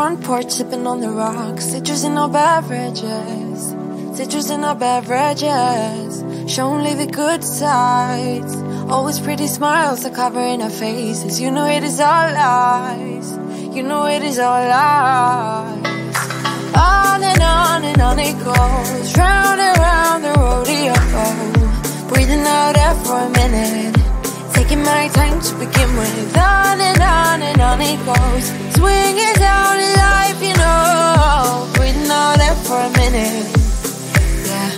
front porch sipping on the rocks, citrus in our beverages, citrus in our beverages. Show only the good sides, always pretty smiles are covering our faces. You know it is all lies, you know it is all lies. On and on it goes, round and round the rodeo. Breathing out air for a minute, taking my time to begin with. On and on it goes, swinging down in life, you know. Breathing out air for a minute, yeah.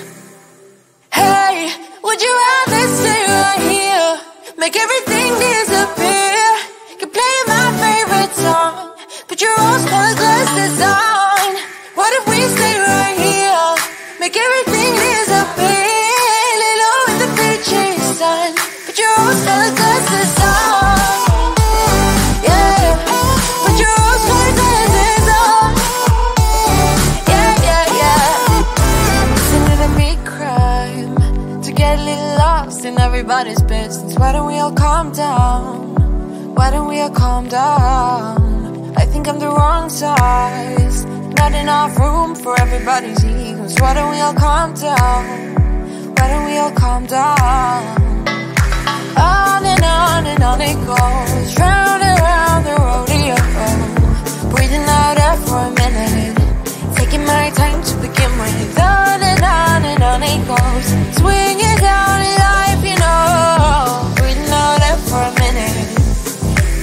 Hey, would you rather stay right here, make everything disappear? Could play my favorite song, put your rose-colored glasses on. What if we stay right here, make everything disappear? Lay low in the beaching sun, put your rose-colored glasses on. Yeah, put your rose-colored glasses on. Yeah, yeah, yeah. Isn't it a big crime to get a little lost in everybody's business? Why don't we all calm down? Why don't we all calm down? I think I'm the wrong size, not enough room for everybody's egos. Why don't we all calm down? Why don't we all calm down? On and on it goes, round and round the rodeo. Breathing out air for a minute, taking my time to begin with. On and on it goes, swinging down in life, you know. Breathing out air for a minute,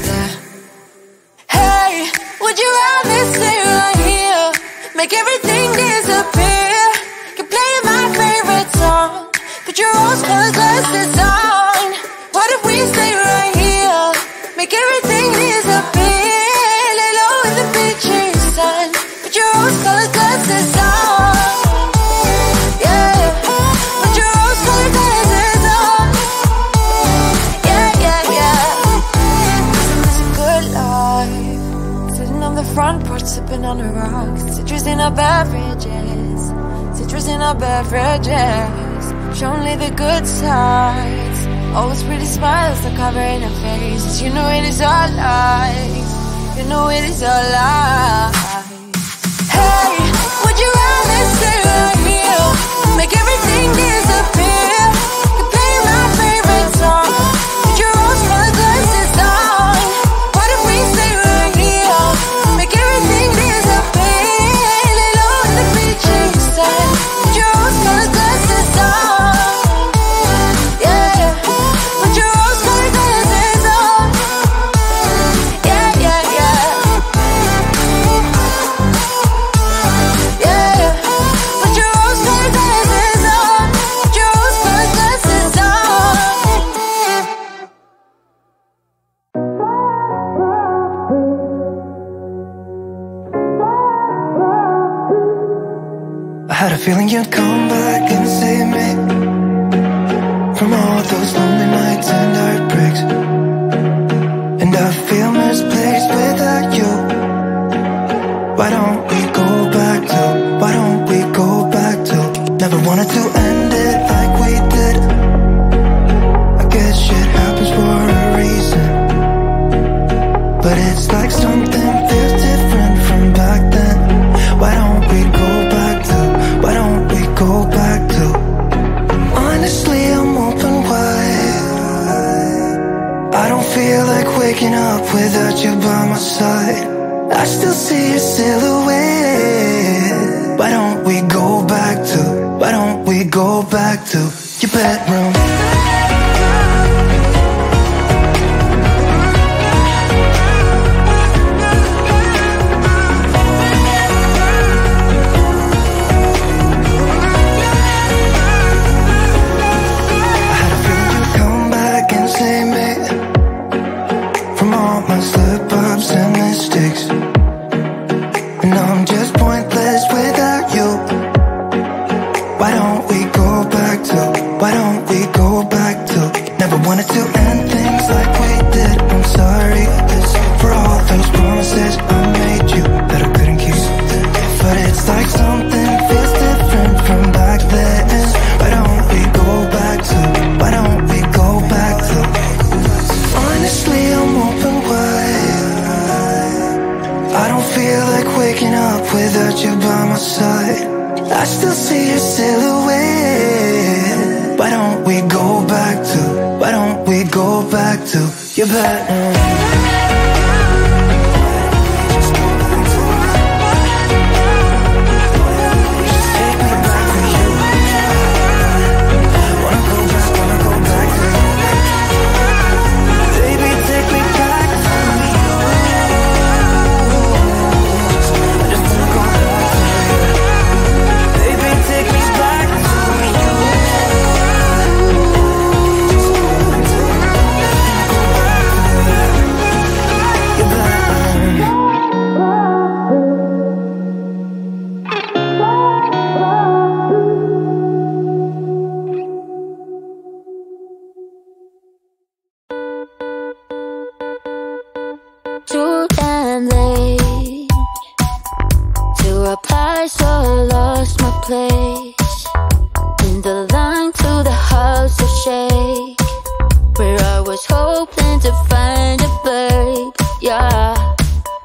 yeah. Hey, would you rather stay right here, make everything disappear? Could play my favorite song, put your rose-colored glasses on. What if we stay right here, make everything disappear? Lay low in the beaching sun, put your rose-colored glasses on. Yeah, put your rose-colored glasses on. Yeah, yeah, yeah. It's a good life, sitting on the front porch sipping on the rocks, citrus in our beverages, citrus in our beverages. Show only the good sides, always pretty smiles are covering our faces. You know it is all lies, you know it is all lies. Hey, would you rather stay right here, make everything disappear? Could play my favorite song, put your rose-colored glasses on. What if we stay right here, make everything disappear? Lay low in the beaching sun, put your rose-colored glasses on. Yeah, put your rose-colored glasses on. Yeah, yeah, yeah. Yeah, put your rose-colored glasses on. Put your rose-colored glasses on. I had a feeling you'd come back and save me from all those lonely nights and heartbreaks. And I feel misplaced without you. Why don't we go back to, why don't we go back to? Never wanted to end it like we did. I guess shit happens for a reason, but it's like something feels different from back then. Why don't we go back to, why don't we go back to? Honestly, I'm open wide. I don't feel like waking up without you by my side. I still see your silhouette. Why don't we go back to, why don't we go back to your bedroom? Slip-ups and mistakes, and I'm just pointless without you. Why don't we go back to, why don't we go to your pattern. Too damn late to apply, so I lost my place in the line to the house of shake, where I was hoping to find a babe. Yeah.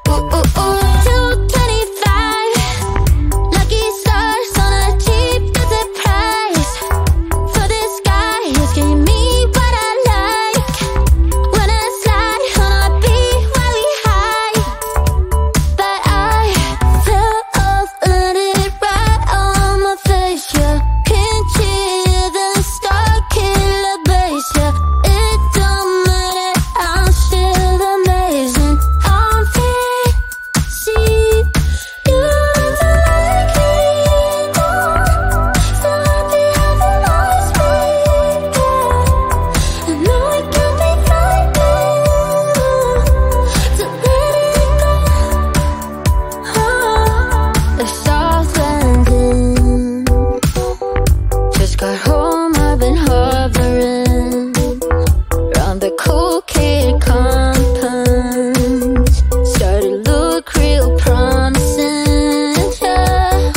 Ooh, ooh, ooh. 225 lucky stars on a cheap visit price, for this guy is giving me what I like. When I slide on a beat while we high, but I fell off, let it right on my face. Yeah, can't hear the star killer bass. Yeah, it don't matter, I'm still amazing. I'm fit, see you never like me more. So happy having always been there. I know it can be frightening to let it go. A soft landing, just got home, I've been hovering around the cool kid compound. Started to look real promising, yeah.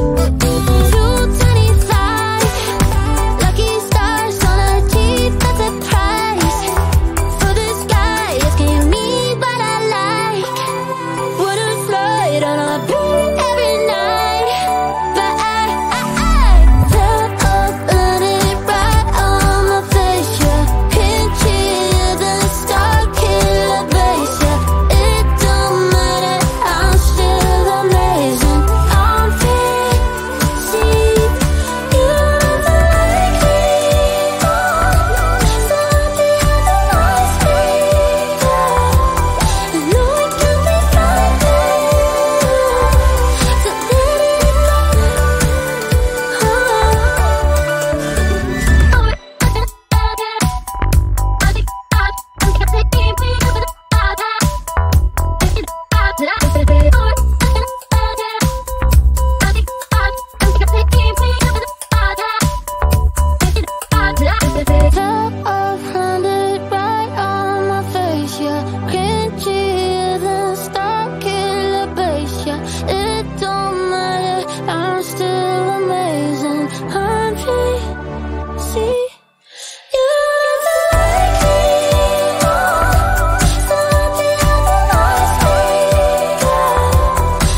225 lucky stars on a cheap visit price, for this guy is giving me what I like. Wouldn't flirt on a beat every night, but I fell off, let it right on my face. Yeah, can't hear the star killer bass. Yeah, it don't matter, I'm still amazing. I'm fit, see you never like me more. So happy having always been there. I know it can be frightening to let it Top of 100 right on my face, yeah. Can't hear the star killer bass, yeah. It don't matter, I'm still amazing. I'm free, see you never like me more. So happy having always been there.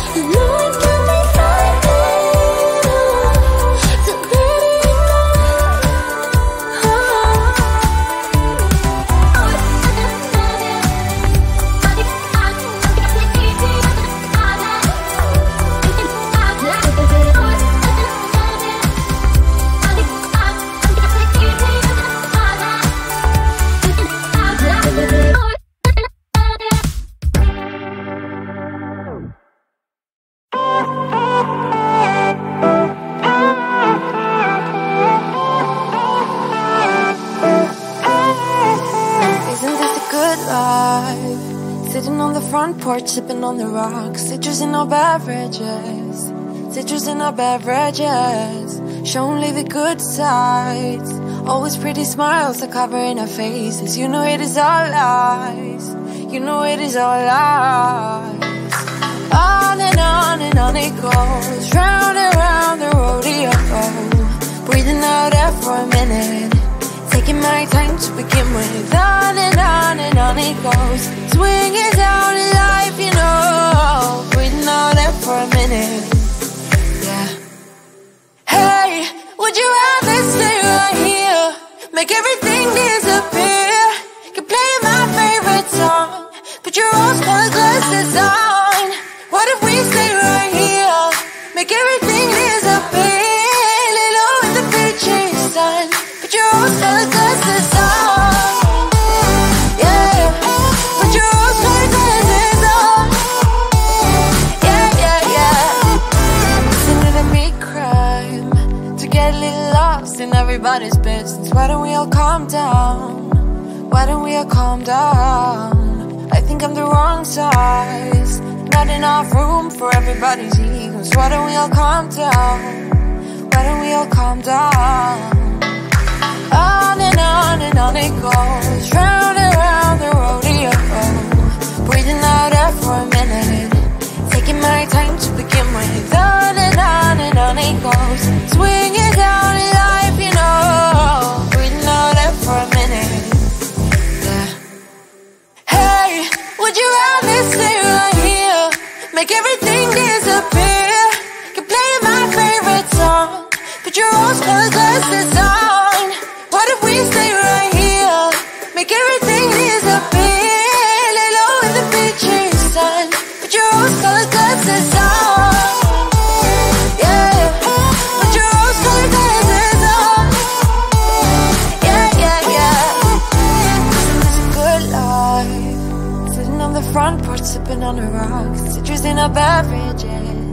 I know it can be frightening to let it go. Isn't this a good life? Sitting on the front porch, sipping on the rocks. Citrus in our beverages, citrus in our beverages. Show only the good sides. Always pretty smiles are covering our faces. You know it is all lies. You know it is all lies. On and on and on it goes, round and round the rodeo. Breathing out air for a minute, taking my time to begin with. On and on and on it goes, swinging down in life, you know. Breathing out air for a minute, yeah. Hey, would you rather stay right here, make everything disappear? Can play rose-colored glasses on. What if we stay right here? Make everything disappear. Lay low in the beaching sun. Put your rose-colored glasses on. Yeah, put your rose-colored glasses on. Yeah, yeah, yeah. Isn't it a big crime to get a little lost in everybody's business? Why don't we all calm down? Why don't we all calm down? I think I'm the wrong size. Not enough room for everybody's egos. Why don't we all calm down? Why don't we all calm down? On and on it goes, round and round the rodeo. Breathing out air for a minute, taking my time to begin with. On and on it goes, swinging down in life, you know. Breathing out air for a minute. Would you rather stay right here? Make everything disappear. Keep playing my favorite song. Put your rose-colored glasses on. What if we stay right here? Make everything disappear. Lay low in the beaching sun. Put your rose-colored glasses on. Yeah, put your rose-colored glasses on. Yeah, yeah, yeah. It's a good life. On the front porch, sipping on the rocks, citrus in our beverages.